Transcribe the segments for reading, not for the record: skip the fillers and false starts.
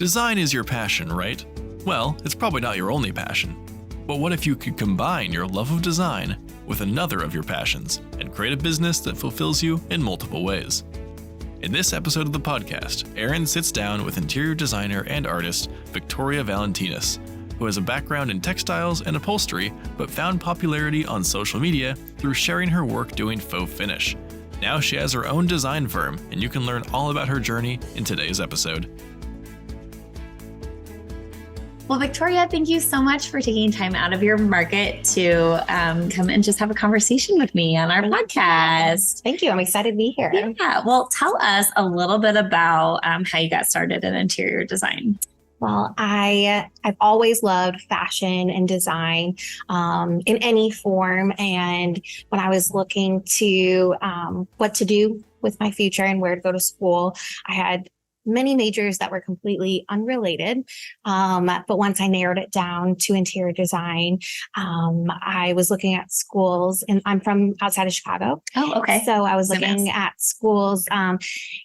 Design is your passion, right? Well, it's probably not your only passion. But what if you could combine your love of design with another of your passions and create a business that fulfills you in multiple ways? In this episode of the podcast, Erin sits down with interior designer and artist Victoria Valentinas, who has a background in textiles and upholstery but found popularity on social media through sharing her work doing faux finish. Now she has her own design firm, and you can learn all about her journey in today's episode. Well, Victoria, thank you so much for taking time out of your market to come and just have a conversation with me on our podcast. Thank you. I'm excited to be here. Yeah. Well, tell us a little bit about how you got started in interior design. Well, I've always loved fashion and design in any form. And when I was looking to what to do with my future and where to go to school, I had many majors that were completely unrelated. But once I narrowed it down to interior design, I was looking at schools, and I'm from outside of Chicago. Oh, okay. So I was looking at schools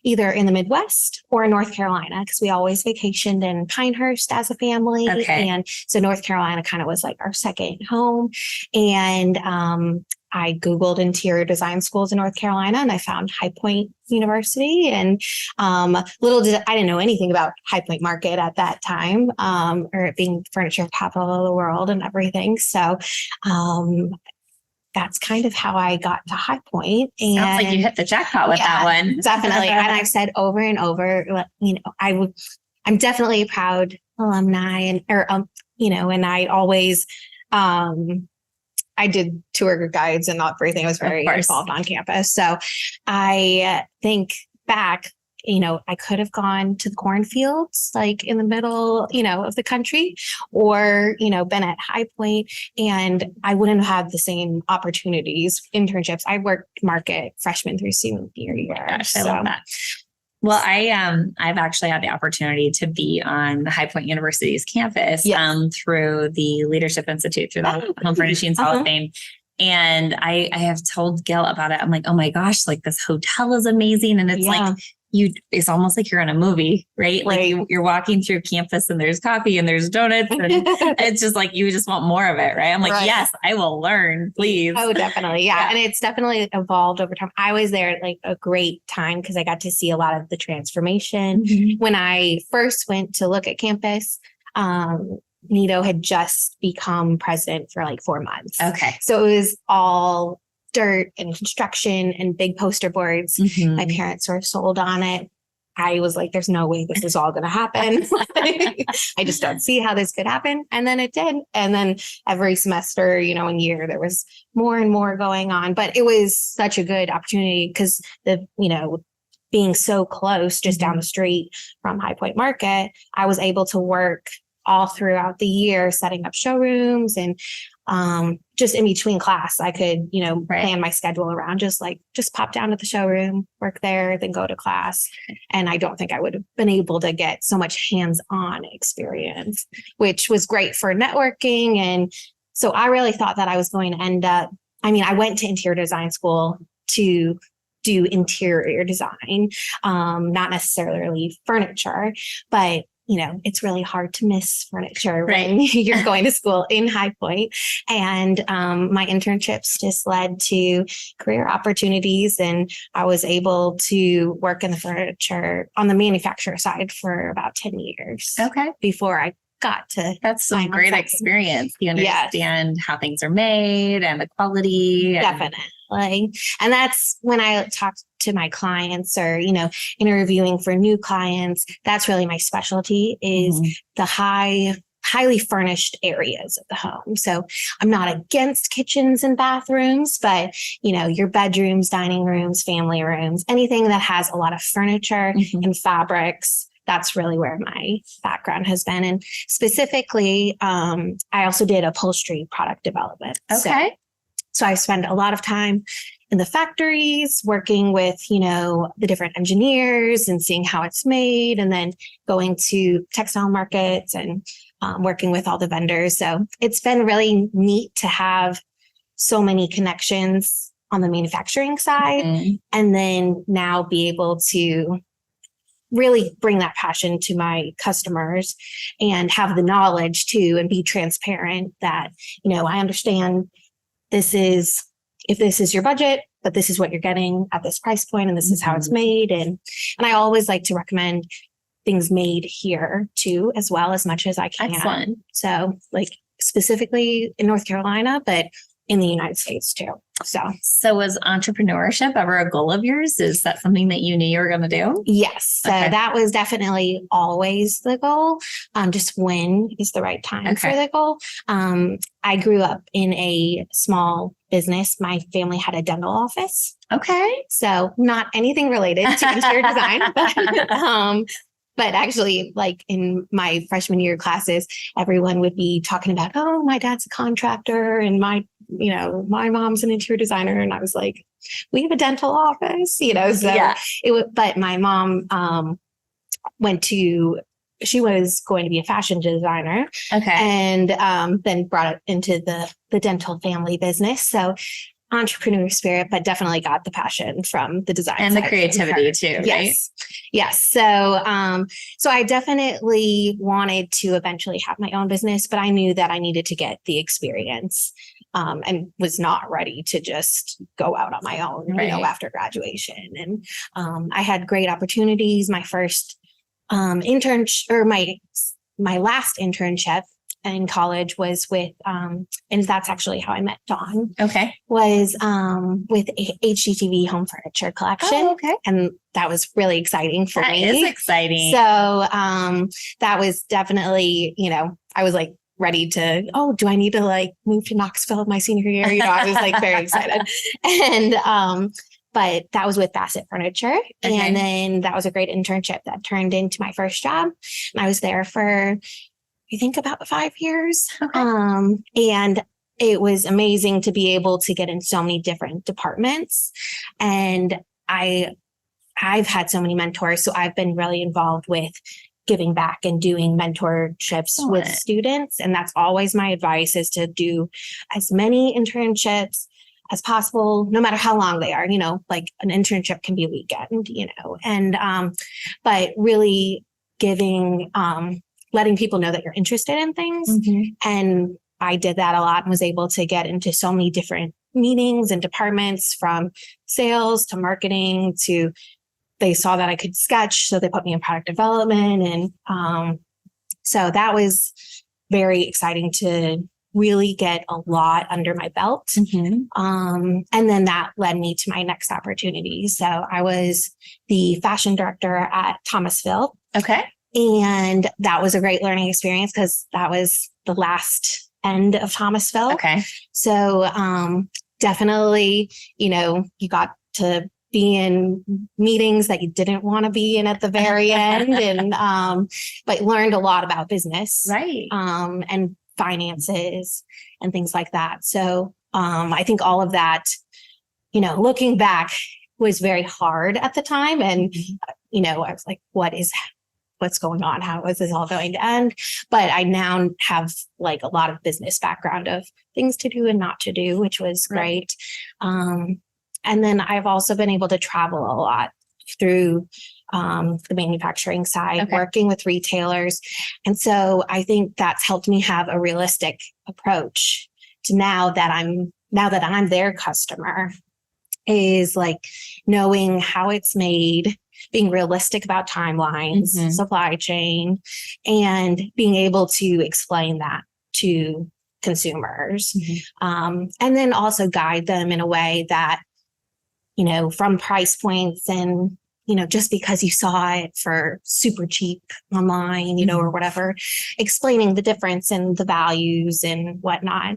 either in the Midwest or in North Carolina, because we always vacationed in Pinehurst as a family. Okay. And so North Carolina kind of was like our second home. And I Googled interior design schools in North Carolina, and I found High Point University. And I didn't know anything about High Point Market at that time, or it being furniture capital of the world and everything. So that's kind of how I got to High Point. And sounds like you hit the jackpot with that one. Definitely. And I've said over and over, I'm definitely a proud alumni, and I always, I did tour guides and everything. I was very involved on campus. So I think back, I could have gone to the cornfields, like in the middle, of the country, or, been at High Point, and I wouldn't have had the same opportunities, internships. I worked market freshman through senior year. Gosh, I love that. Well, I've actually had the opportunity to be on the High Point University's campus through the Leadership Institute, through the Home Furnishings Hall of Fame. And I have told Gil about it. I'm like, oh my gosh, like this hotel is amazing. And it's like, it's almost like you're in a movie, right? Like you're walking through campus and there's coffee and there's donuts, and it's just like, you just want more of it, right? I'm like, yes, I will learn, please. Oh, definitely. Yeah. And it's definitely evolved over time. I was there at like a great time because I got to see a lot of the transformation. Mm-hmm. When I first went to look at campus, Nito had just become president for like 4 months. Okay. So it was all dirt and construction and big poster boards. Mm-hmm. My parents were sold on it. I was like, there's no way this is all going to happen. I just don't see how this could happen. And then it did. And then every semester, and year, there was more and more going on. But it was such a good opportunity because being so close, just down the street from High Point Market, I was able to work all throughout the year, setting up showrooms, and just in between class, I could, plan my schedule around just pop down to the showroom, work there, then go to class. And I don't think I would have been able to get so much hands-on experience, which was great for networking. And so I really thought that I was going to end up, I went to interior design school to do interior design, not necessarily furniture, but it's really hard to miss furniture when you're going to school in High Point. And my internships just led to career opportunities. And I was able to work in the furniture on the manufacturer side for about 10 years. Okay. Before I got to. That's some great experience. You understand how things are made and the quality. Definitely. And that's when I talk to my clients or, interviewing for new clients. That's really my specialty is the highly furnished areas of the home. So I'm not against kitchens and bathrooms, but, your bedrooms, dining rooms, family rooms, anything that has a lot of furniture and fabrics. That's really where my background has been. And specifically, I also did upholstery product development. Okay. So I spend a lot of time in the factories working with, the different engineers and seeing how it's made, and then going to textile markets and working with all the vendors. So it's been really neat to have so many connections on the manufacturing side, and then now be able to really bring that passion to my customers and have the knowledge too, and be transparent that, I understand if this is your budget, but this is what you're getting at this price point, and this is how it's made. And I always like to recommend things made here too, as well, as much as I can. Excellent. So like specifically in North Carolina, but in the United States too. So was entrepreneurship ever a goal of yours? Is that something that you knew you were going to do? Yes. So that was definitely always the goal. Just when is the right time for the goal. I grew up in a small business. My family had a dental office. Okay. So not anything related to interior design, but actually, like in my freshman year classes, everyone would be talking about, oh, my dad's a contractor and my mom's an interior designer. And I was like, we have a dental office, but my mom she was going to be a fashion designer. Okay. And then brought it into the dental family business. So entrepreneur spirit, but definitely got the passion from the design and the creativity too, right? Yes. So I definitely wanted to eventually have my own business, but I knew that I needed to get the experience, and was not ready to just go out on my own, after graduation. And I had great opportunities. My first internship, or my last internship in college was with, and that's actually how I met Dawn. Okay. Was with HGTV Home Furniture Collection. Oh, okay. And that was really exciting for me. That is exciting. So that was definitely, I was like ready to, do I need to like move to Knoxville my senior year? I was like very excited. And but that was with Bassett Furniture. Okay. And then that was a great internship that turned into my first job. And I was there for, I think, about 5 years. Okay. And it was amazing to be able to get in so many different departments. And I've had so many mentors. So I've been really involved with giving back and doing mentorships with students. And that's always my advice, is to do as many internships as possible, no matter how long they are. Like an internship can be a weekend, and but really giving, letting people know that you're interested in things. Mm-hmm. And I did that a lot and was able to get into so many different meetings and departments, from sales to marketing to, they saw that I could sketch, so they put me in product development. And so that was very exciting to really get a lot under my belt. Mm-hmm. And then that led me to my next opportunity. So I was the fashion director at Thomasville. Okay. And that was a great learning experience, because that was the last end of Thomasville. Okay. So definitely, you got to be in meetings that you didn't want to be in at the very end, and but learned a lot about business, right? And finances and things like that. So I think all of that, looking back, was very hard at the time. And, I was like, what's going on? How is this all going to end? But I now have like a lot of business background of things to do and not to do, which was great. And then I've also been able to travel a lot through the manufacturing side, working with retailers. And so I think that's helped me have a realistic approach to now that I'm their customer, is like knowing how it's made, being realistic about timelines, supply chain, and being able to explain that to consumers. And then also guide them in a way that, from price points and, just because you saw it for super cheap online, or whatever, explaining the difference in the values and whatnot.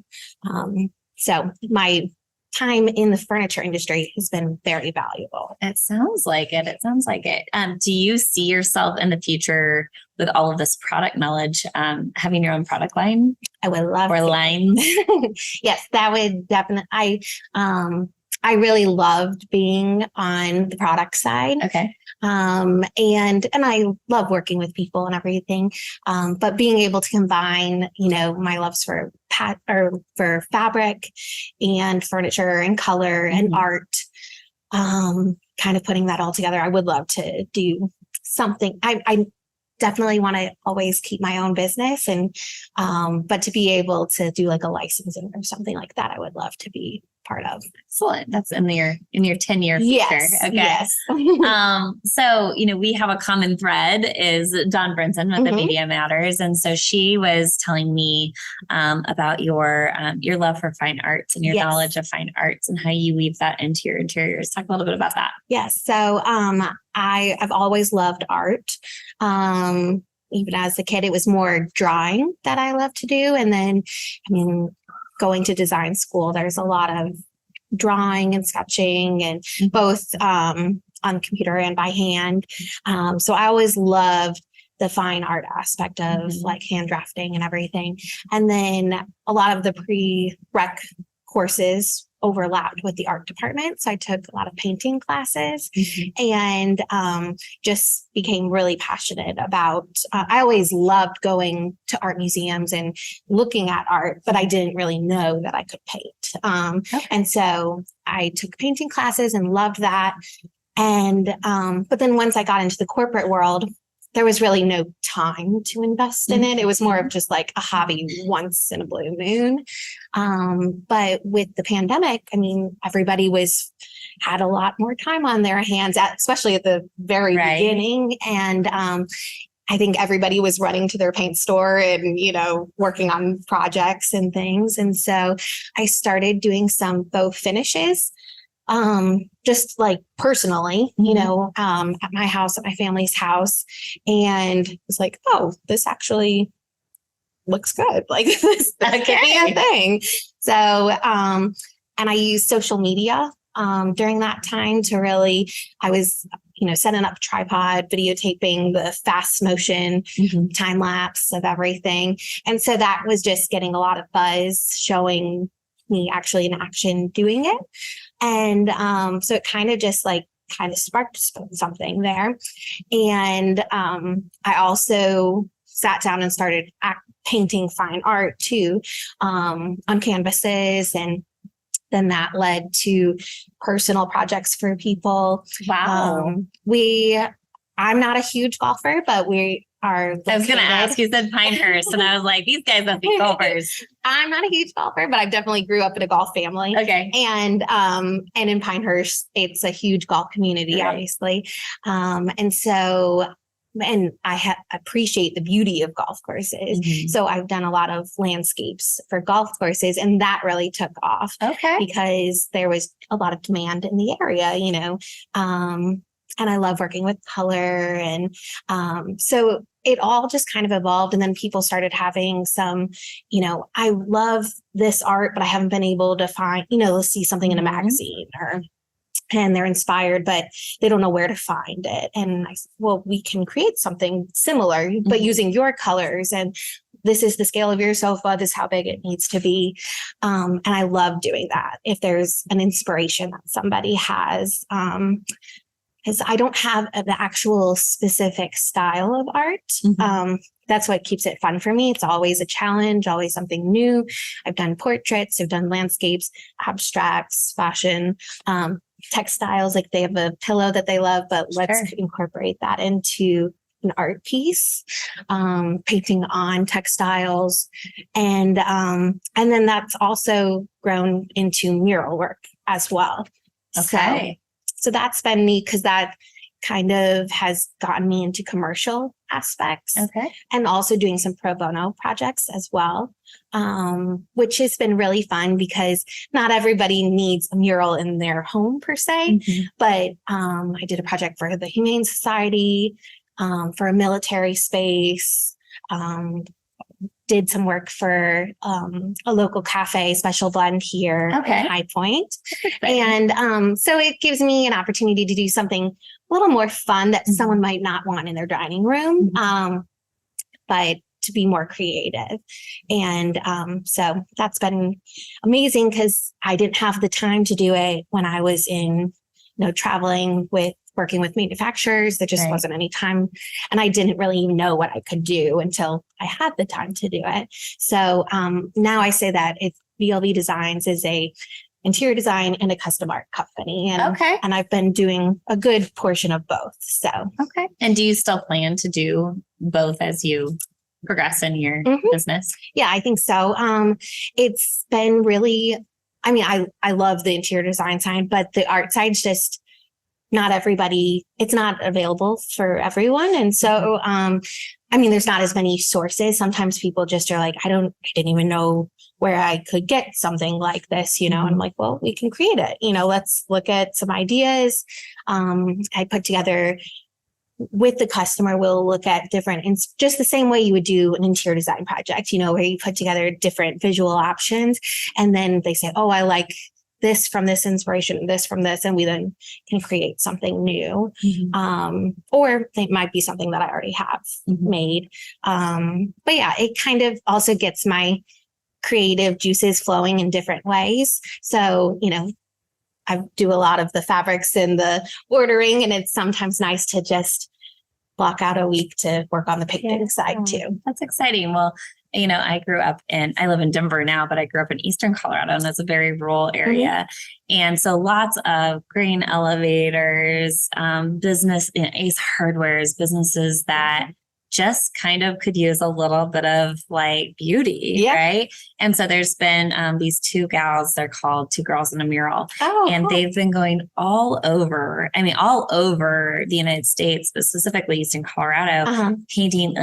So my time in the furniture industry has been very valuable. It sounds like it. Do you see yourself in the future with all of this product knowledge, having your own product line? I would love or to. Lines. Yes, that would definitely. I really loved being on the product side. Okay. And I love working with people and everything. But being able to combine, my loves for fabric and furniture and color and art, kind of putting that all together. I would love to do something I definitely want to always keep my own business and but to be able to do like a licensing or something like that, I would love to be part of. Excellent. That's in your 10-year future. Yes. Okay. Yes. So, we have a common thread is Dawn Brinson with the Media Matters. And so she was telling me about your love for fine arts and your knowledge of fine arts and how you weave that into your interiors. Talk a little bit about that. Yes. So I've always loved art. Even as a kid, it was more drawing that I loved to do. And then, going to design school, there's a lot of drawing and sketching and both on the computer and by hand. So I always loved the fine art aspect of like hand drafting and everything. And then a lot of the pre-rec courses overlapped with the art department. So I took a lot of painting classes and just became really passionate about, I always loved going to art museums and looking at art, but I didn't really know that I could paint. And so I took painting classes and loved that. And, but then once I got into the corporate world, there was really no time to invest in it. It was more of just like a hobby once in a blue moon. But with the pandemic, everybody had a lot more time on their hands, especially at the very beginning. And I think everybody was running to their paint store and, working on projects and things. And so I started doing some faux finishes. Just like personally, at my house, at my family's house. And it was like, oh, this actually looks good. Like this could be a thing. So, and I used social media, during that time to really, I was, setting up tripod, videotaping the fast motion, time lapse of everything. And so that was just getting a lot of buzz, showing me actually in action doing it. And so it kind of sparked something there. And I also sat down and started painting fine art too, on canvases. And then that led to personal projects for people. Wow. I'm not a huge golfer, but we are. I was going to ask, you said Pinehurst, and I was like, these guys must be golfers. I'm not a huge golfer, but I definitely grew up in a golf family. Okay. And in Pinehurst, it's a huge golf community, obviously. And so, and I appreciate the beauty of golf courses. So I've done a lot of landscapes for golf courses, and that really took off. Because there was a lot of demand in the area, and I love working with color. And so it all just kind of evolved. And then people started having some, I love this art, but I haven't been able to find, let's see something in a magazine and they're inspired, but they don't know where to find it. And I said, well, we can create something similar, but using your colors. And this is the scale of your sofa. This is how big it needs to be. And I love doing that. If there's an inspiration that somebody has, because I don't have the actual specific style of art. That's what keeps it fun for me. It's always a challenge, always something new. I've done portraits, I've done landscapes, abstracts, fashion, textiles. Like they have a pillow that they love, but let's incorporate that into an art piece, painting on textiles. And then that's also grown into mural work as well. So that's been neat because that kind of has gotten me into commercial aspects and also doing some pro bono projects as well, which has been really fun because not everybody needs a mural in their home per se, but I did a project for the Humane Society, for a military space, did some work for a local cafe, Special Blend here in High Point. And so it gives me an opportunity to do something a little more fun that someone might not want in their dining room, but to be more creative. And so that's been amazing because I didn't have the time to do it when I was in, traveling with working with manufacturers. There just wasn't any time. And I didn't really even know what I could do until I had the time to do it. So now I say that VLV Designs is a interior design and a custom art company. And, Okay. and I've been doing a good portion of both. So, Okay. And do you still plan to do both as you progress in your business? Yeah, I think so. It's been really, I mean, I love the interior design side, but the art side's just not everybody, it's not available for everyone. And so, I mean, there's not as many sources. Sometimes people just are like, I didn't even know where I could get something like this, and I'm like, well, we can create it. Let's look at some ideas. I put together with the customer, we'll look at different, just the same way you would do an interior design project, where you put together different visual options. And then they say, oh, I like this from this inspiration, this from this, and we then can create something new. Or it might be something that I already have made. But yeah, it kind of also gets my creative juices flowing in different ways. So, I do a lot of the fabrics and the ordering, and it's sometimes nice to just block out a week to work on the painting side too. That's exciting. Well, I live in Denver now, but I grew up in Eastern Colorado, and it's a very rural area. And so lots of grain elevators, business, Ace Hardware's businesses that just kind of could use a little bit of like beauty, right? And so there's been these two gals, they're called Two Girls in a Mural. And they've been going all over the United States, but specifically Eastern Colorado, painting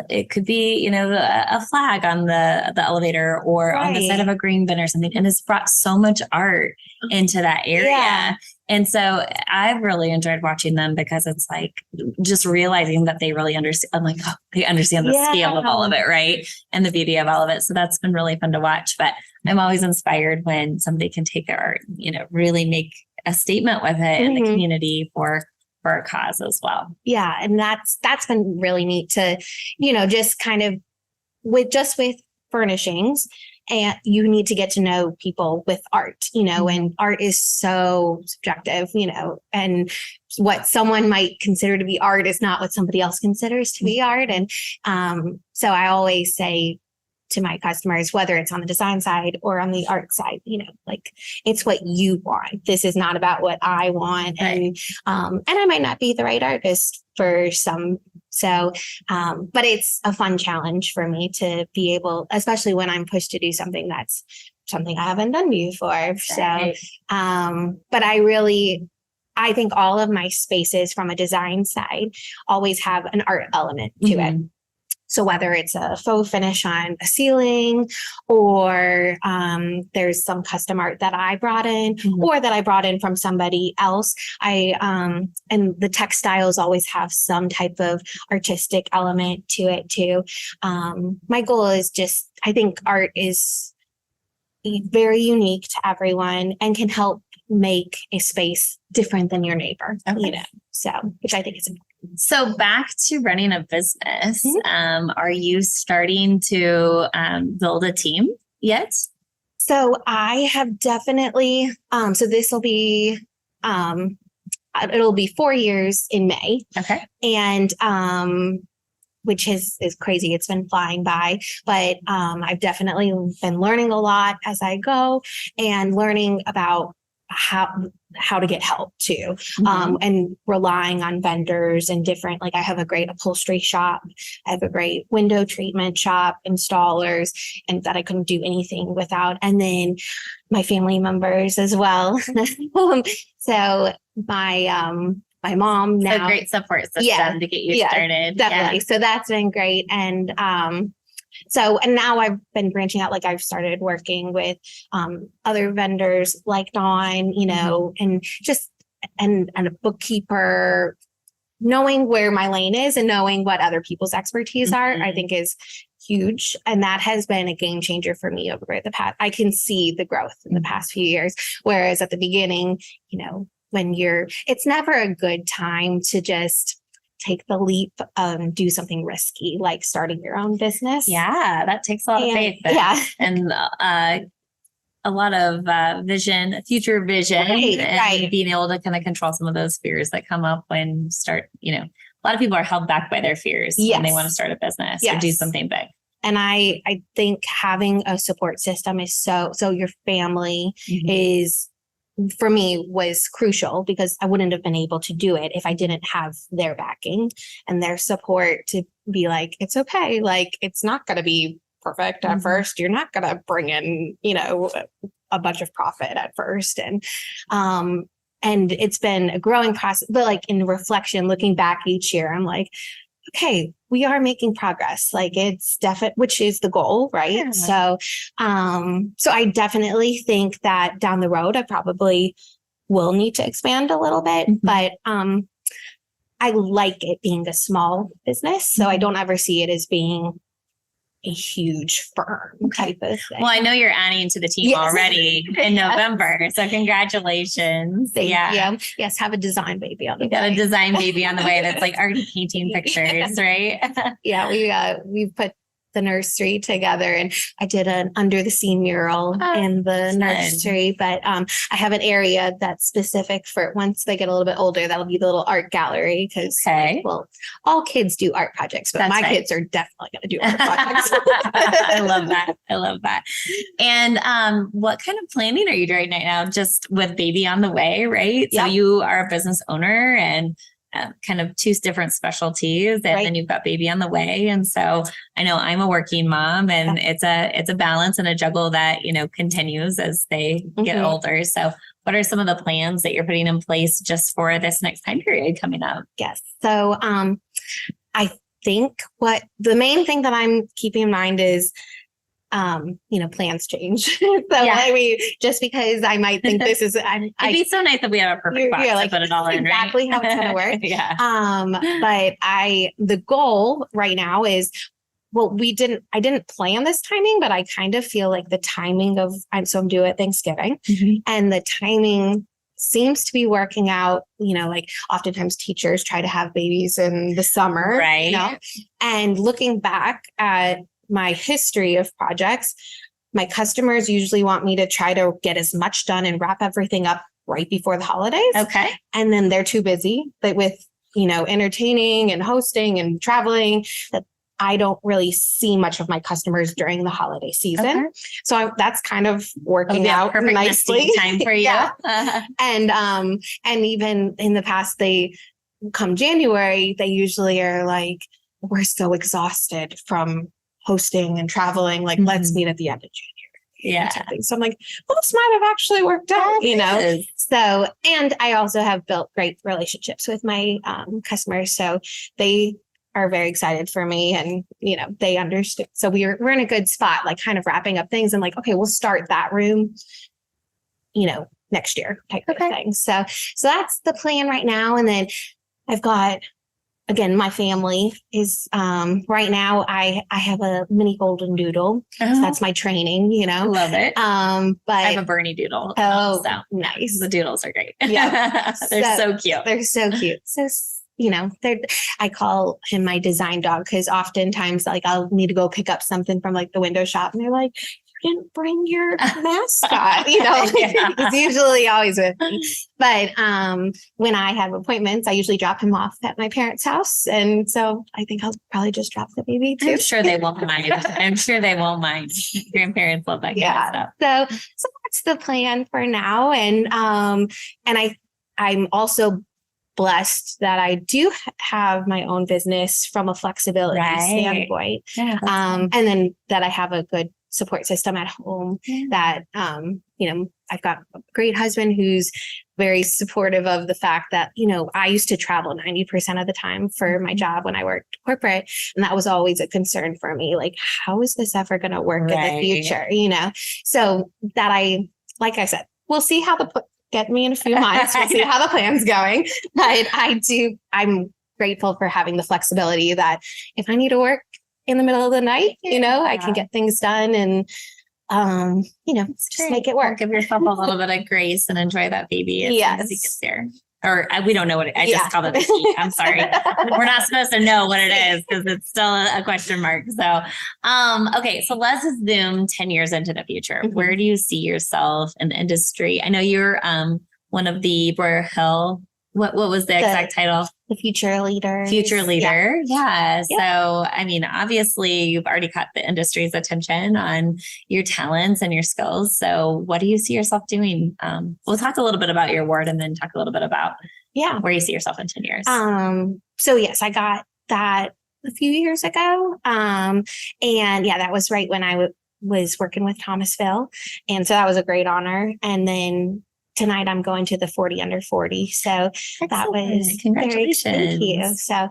it could be, a flag on the elevator or on the side of a green bin or something. And it's brought so much art into that area. Yeah. And so I've really enjoyed watching them because it's like just realizing that they really understand. I'm like, they understand the scale of all of it, right? And the beauty of all of it. So that's been really fun to watch. But I'm always inspired when somebody can take their art, really make a statement with it in the community for a cause as well. Yeah. And that's been really neat to, just kind of with furnishings, and you need to get to know people with art, and art is so subjective, and what someone might consider to be art is not what somebody else considers to be art. And so I always say to my customers, whether it's on the design side or on the art side, like it's what you want. This is not about what I want. And I might not be the right artist for some. So, but it's a fun challenge for me to be able, especially when I'm pushed to do something that's something I haven't done before. So, but I think all of my spaces from a design side always have an art element to it. So whether it's a faux finish on a ceiling or there's some custom art that I brought in or that I brought in from somebody else, and the textiles always have some type of artistic element to it too. My goal is I think art is very unique to everyone and can help make a space different than your neighbor, so, which I think is important. So back to running a business, are you starting to build a team yet? So I have definitely, so this will be, it'll be 4 years in May. Okay. And, which is crazy. It's been flying by, but I've definitely been learning a lot as I go and learning about how to get help too, and relying on vendors and different, like I have a great upholstery shop, I have a great window treatment shop, installers, and that I couldn't do anything without. And then my family members as well. So my mom now, a great support system to get you started. Definitely. So that's been great. And and now I've been branching out, like I've started working with other vendors like Dawn, and just and a bookkeeper, knowing where my lane is and knowing what other people's expertise are, I think is huge. And that has been a game changer for me over the past. I can see the growth in the past few years. Whereas at the beginning, when it's never a good time to just take the leap, do something risky, like starting your own business. Yeah, that takes a lot of faith. And a lot of future vision, and being able to kind of control some of those fears that come up when you start, a lot of people are held back by their fears when they want to start a business or do something big. And I think having a support system is so your family is, for me, was crucial, because I wouldn't have been able to do it if I didn't have their backing and their support to be like, it's okay. Like, it's not going to be perfect at first. You're not going to bring in, a bunch of profit at first. And it's been a growing process, but like in reflection, looking back each year, I'm like, okay, we are making progress. Like, it's definite, which is the goal, right? Yeah. So I definitely think that down the road, I probably will need to expand a little bit, but I like it being a small business. So I don't ever see it as being a huge firm type of thing. Well, I know you're adding to the team already in November. So congratulations. Thank you. Yes, have a design baby on the way. Got a design baby on the way that's like already painting pictures, right? Yeah, we put the nursery together, and I did an under the sea mural in the nursery, but I have an area that's specific for, once they get a little bit older, that'll be the little art gallery, because well, all kids do art projects, but my kids are definitely going to do art projects. I love that. And what kind of planning are you doing right now, just with baby on the way, right? So you are a business owner and kind of two different specialties, and then you've got baby on the way. And so I know I'm a working mom, and it's a balance and a juggle that, continues as they get older. So what are some of the plans that you're putting in place just for this next time period coming up? Yes. So I think what the main thing that I'm keeping in mind is, plans change. I mean, just because I might think this is, it'd be so nice if we have a perfect box to put it all in, right? Exactly how it's going to work. But the goal right now is, well, I didn't plan this timing, but I kind of feel like the timing of, I'm due at Thanksgiving, and the timing seems to be working out. Like oftentimes teachers try to have babies in the summer, right? And looking back at my history of projects, my customers usually want me to try to get as much done and wrap everything up right before the holidays. Okay. And then they're too busy with, entertaining and hosting and traveling, that I don't really see much of my customers during the holiday season. Okay. So that's kind of working out nicely. Time for you. And even in the past, they come January, they usually are like, we're so exhausted from hosting and traveling, like let's meet at the end of January. Yeah. So I'm like, well, this might have actually worked out, So, and I also have built great relationships with my customers. So they are very excited for me, and, they understand. So we're in a good spot, like kind of wrapping up things and like, okay, we'll start that room, next year type of thing. So that's the plan right now. And then I've got, again, my family is, right now I have a mini golden doodle. So that's my training, Love it. But I have a Bernie doodle. Oh, so nice. The doodles are great. Yeah. They're so cute. They're so cute. So, I call him my design dog, because oftentimes like I'll need to go pick up something from like the window shop, and they're like, didn't bring your mascot, He's usually always with me. But when I have appointments, I usually drop him off at my parents' house. And so I think I'll probably just drop the baby too. I'm sure they won't mind. Grandparents love that kind of stuff. So that's the plan for now. And I'm also blessed that I do have my own business from a flexibility standpoint. Yeah, and then that I have a good support system at home, that, I've got a great husband who's very supportive of the fact that, I used to travel 90% of the time for my job when I worked corporate. And that was always a concern for me. Like, how is this ever going to work in the future? So that like I said, we'll see how get me in a few months. We'll see how the plan's going. But I'm grateful for having the flexibility that if I need to work in the middle of the night, I can get things done and, just make it work. Give yourself a little bit of grace and enjoy that baby as soon as he gets there. Or we don't know what I just called it the heat. I'm sorry. We're not supposed to know what it is because it's still a question mark. So, okay. So let's zoom 10 years into the future. Where do you see yourself in the industry? I know you're one of the Broyer Hill What was the exact title? The Future Leader. Future Leader. Yeah. Yeah. So, I mean, obviously you've already caught the industry's attention on your talents and your skills. So what do you see yourself doing? We'll talk a little bit about your award and then talk a little bit about where you see yourself in 10 years. So yes, I got that a few years ago. And yeah, that was right when I was working with Thomasville. And so that was a great honor. And then tonight I'm going to the 40 under 40. So that was congratulations. Thank you. So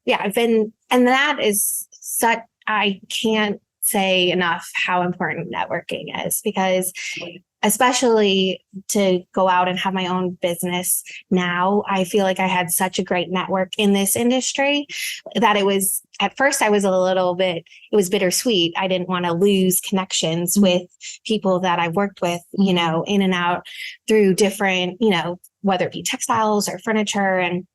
yeah, I've been, and that is such, I can't say enough how important networking is, because especially to go out and have my own business now, I feel like I had such a great network in this industry that it was, at first I was a little bit, it was bittersweet. I didn't want to lose connections with people that I've worked with, you know, in and out through different, you know, whether it be textiles or furniture and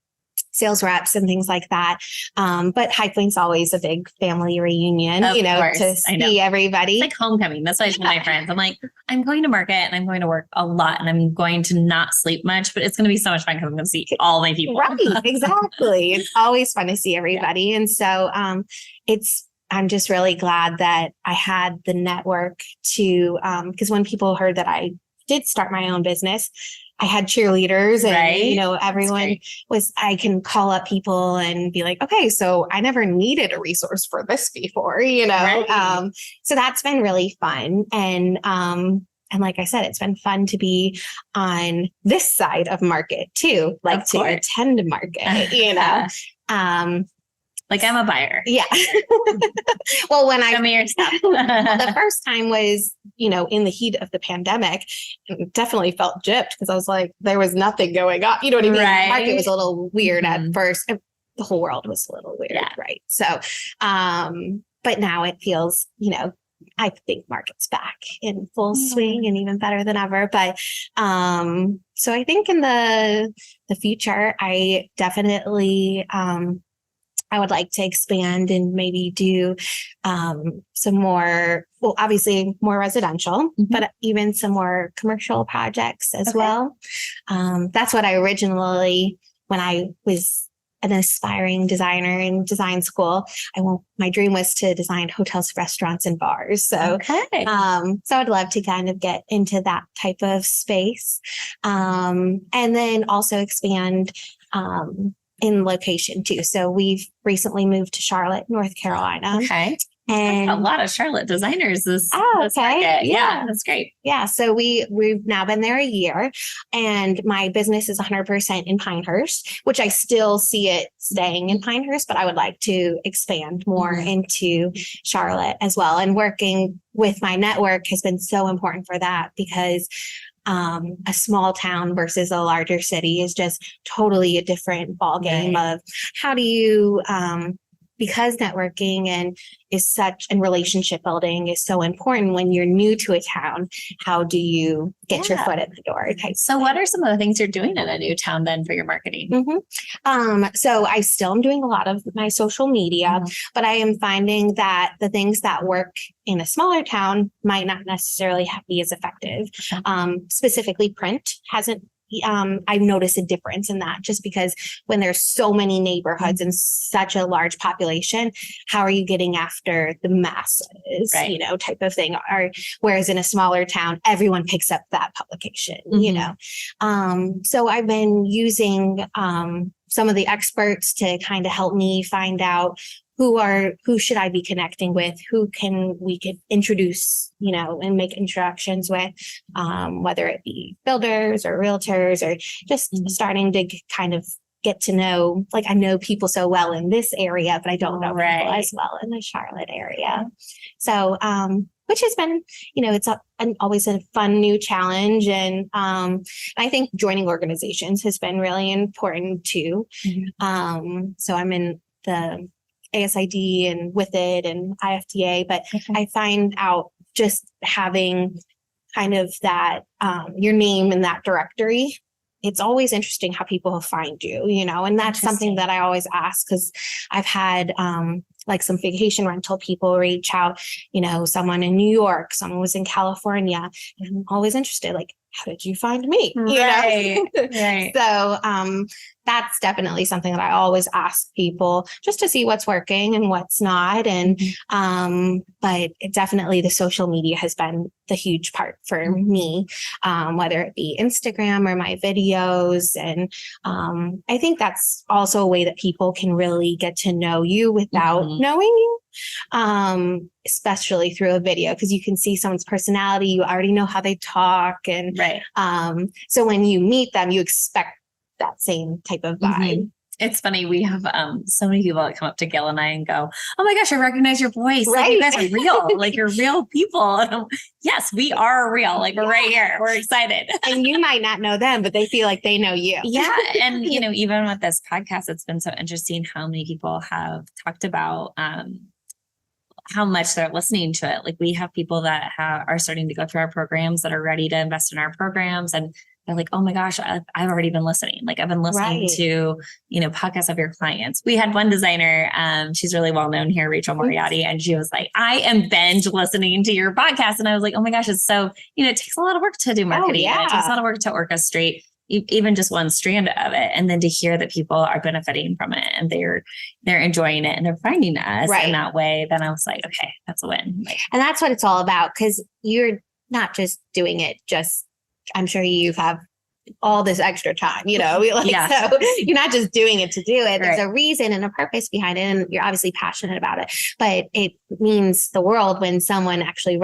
sales reps and things like that. But High Point's always a big family reunion, of you know, course. to see everybody. It's like homecoming. That's why I tell my friends, I'm like, I'm going to market and I'm going to work a lot and I'm going to not sleep much, but it's going to be so much fun because I'm going to see all my people. Right, exactly. It's always fun to see everybody. Yeah. And so I'm just really glad that I had the network to, because when people heard that I did start my own business, I had cheerleaders and, you know, everyone was, I can call up people and be like, okay, so I never needed a resource for this before, you know? So that's been really fun. And like I said, it's been fun to be on this side of market too, like to attend market, you know? Like I'm a buyer. Yeah. Well, when Show me your stuff. The first time was, you know, in the heat of the pandemic, it definitely felt gypped because I was like, there was nothing going on. You know what I mean? Right. The market was a little weird at first. The whole world was a little weird. Yeah. Right. So, but now it feels, you know, I think market's back in full swing and even better than ever. But, so I think in the future, I definitely, I would like to expand and maybe do some more, well, obviously more residential, but even some more commercial projects as well. That's what I originally, when I was an aspiring designer in design school, my dream was to design hotels, restaurants, and bars. So, so I'd love to kind of get into that type of space. And then also expand, in location too. So we've recently moved to Charlotte, North Carolina. Okay. And a lot of Charlotte designers this market. Yeah, that's great. Yeah. So we've now been there a year and my business is 100% in Pinehurst, which I still see it staying in Pinehurst, but I would like to expand more into Charlotte as well. And working with my network has been so important for that because a small town versus a larger city is just totally a different ballgame of how do you, because networking and relationship building is so important when you're new to a town, how do you get your foot in the door? So what are some of the things you're doing in a new town then for your marketing? So I still am doing a lot of my social media, but I am finding that the things that work in a smaller town might not necessarily be as effective. Specifically print I've noticed a difference in that just because when there's so many neighborhoods and such a large population, how are you getting after the masses, you know, type of thing? Whereas in a smaller town, everyone picks up that publication, you know? So I've been using some of the experts to kind of help me find out who should I be connecting with? We could introduce, you know, and make introductions with, whether it be builders or realtors or just starting to kind of get to know, like I know people so well in this area, but I don't know people as well in the Charlotte area. So, which has been, you know, it's always a fun new challenge. And I think joining organizations has been really important too. So I'm in the ASID and with it and IFTA, but I find out just having kind of that, your name in that directory, it's always interesting how people find you, you know, and that's something that I always ask because I've had, like some vacation rental people reach out, you know, someone in New York, someone was in California, and I'm always interested, like, how did you find me? Right. You know? Right. So that's definitely something that I always ask people just to see what's working and what's not. And but definitely the social media has been the huge part for me, whether it be Instagram or my videos. And I think that's also a way that people can really get to know you without knowing you. Especially through a video, because you can see someone's personality, you already know how they talk. And so when you meet them, you expect that same type of vibe. It's funny. We have so many people that come up to Gail and I and go, "Oh my gosh, I recognize your voice. Like, you guys are real. Like, you're real people." And yes, we are real. Like, we're right here. We're excited. And you might not know them, but they feel like they know you. Yeah. And, you know, even with this podcast, it's been so interesting how many people have talked about how much they're listening to it. Like, we have people that are starting to go through our programs, that are ready to invest in our programs. And they're like, "Oh my gosh, I've already been listening. Like, I've been listening to, you know, podcasts of your clients." We had one designer, she's really well known here, Rachel Moriarty. And she was like, "I am binge listening to your podcast." And I was like, "Oh my gosh, it's so, you know, it takes a lot of work to do marketing. And it takes a lot of work to orchestrate even just one strand of it. And then to hear that people are benefiting from it and they're enjoying it and they're finding us in that way," then I was like, okay, that's a win. Like, and that's what it's all about. Because you're not just doing it I'm sure you have all this extra time, you know, so you're not just doing it to do it. There's a reason and a purpose behind it. And you're obviously passionate about it, but it means the world when someone actually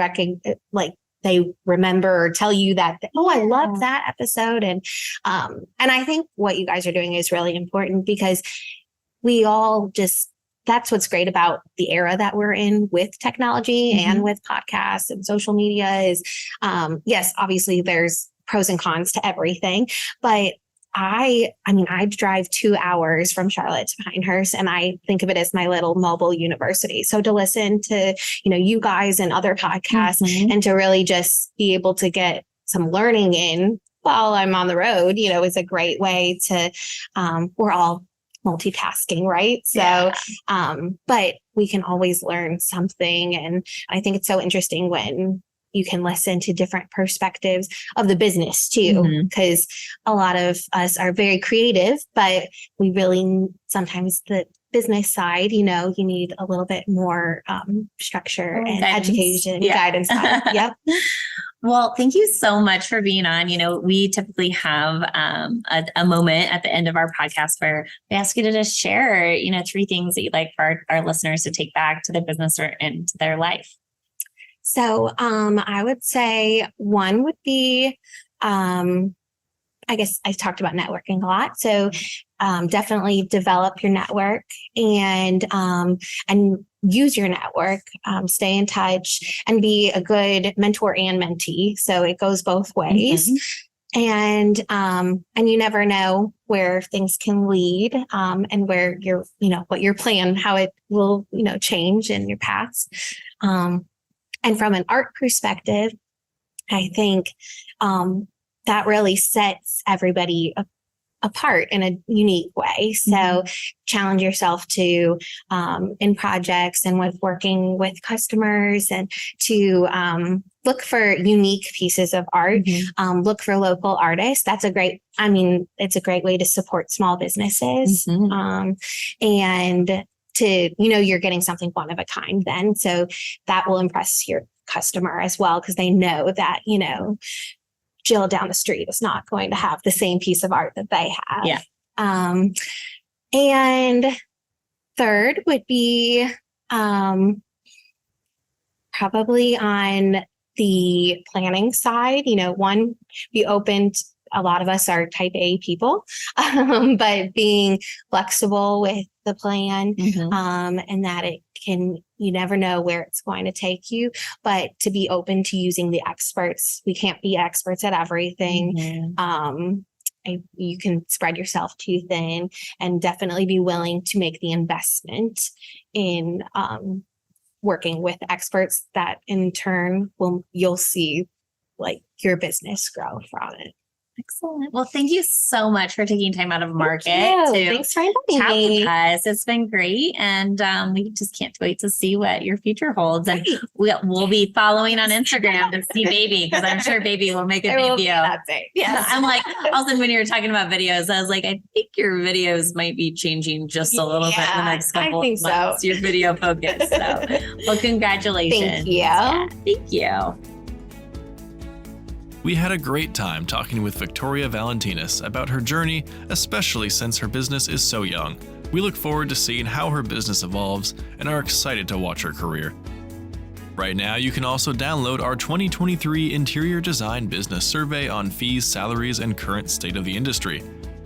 they remember or tell you that, "Oh, I love that episode." And I think what you guys are doing is really important, because we all that's what's great about the era that we're in with technology and with podcasts and social media is, yes, obviously there's pros and cons to everything, but I drive 2 hours from Charlotte to Pinehurst, and I think of it as my little mobile university. So to listen to, you know, you guys and other podcasts and to really just be able to get some learning in while I'm on the road, you know, is a great way to, we're all multitasking, right? So, but we can always learn something. And I think it's so interesting when you can listen to different perspectives of the business too, because a lot of us are very creative, but we really sometimes the business side, you know, you need a little bit more structure and guidance. Education, guidance. Yep. Well, thank you so much for being on. You know, we typically have a moment at the end of our podcast where we ask you to just share, you know, 3 things that you'd like for our listeners to take back to their business or into their life. So I would say one would be, I guess I talked about networking a lot. So definitely develop your network and use your network, stay in touch and be a good mentor and mentee. So it goes both ways. And you never know where things can lead, and where what your plan, how it will, change in your paths. And from an art perspective, I think that really sets everybody apart in a unique way. So challenge yourself to in projects and with working with customers and to look for unique pieces of art, look for local artists. It's a great way to support small businesses. And to, you're getting something one of a kind then. So that will impress your customer as well, because they know that, Jill down the street is not going to have the same piece of art that they have. Yeah. And third would be probably on the planning side, one, be open to, a lot of us are type A people, but being flexible with the plan, and that you never know where it's going to take you, but to be open to using the experts. We can't be experts at everything. You can spread yourself too thin, and definitely be willing to make the investment in working with experts that in turn you'll see like your business grow from it. Excellent. Well, thank you so much for taking time out of market Thanks for inviting chat me. with us. It's been great. And we just can't wait to see what your future holds. And we'll be following on Instagram to see baby, because I'm sure baby will make a debut. That's it. Yes. I'm like, also when you were talking about videos, I was like, I think your videos might be changing just a little bit in the next couple of months. So. Your video focus. So, well, congratulations. Thank you. Yeah, thank you. We had a great time talking with Victoria Valentinas about her journey, especially since her business is so young. We look forward to seeing how her business evolves and are excited to watch her career. Right now, you can also download our 2023 Interior Design Business Survey on fees, salaries, and current state of the industry.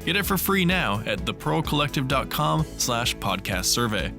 Get it for free now at thepearlcollective.com/podcast survey.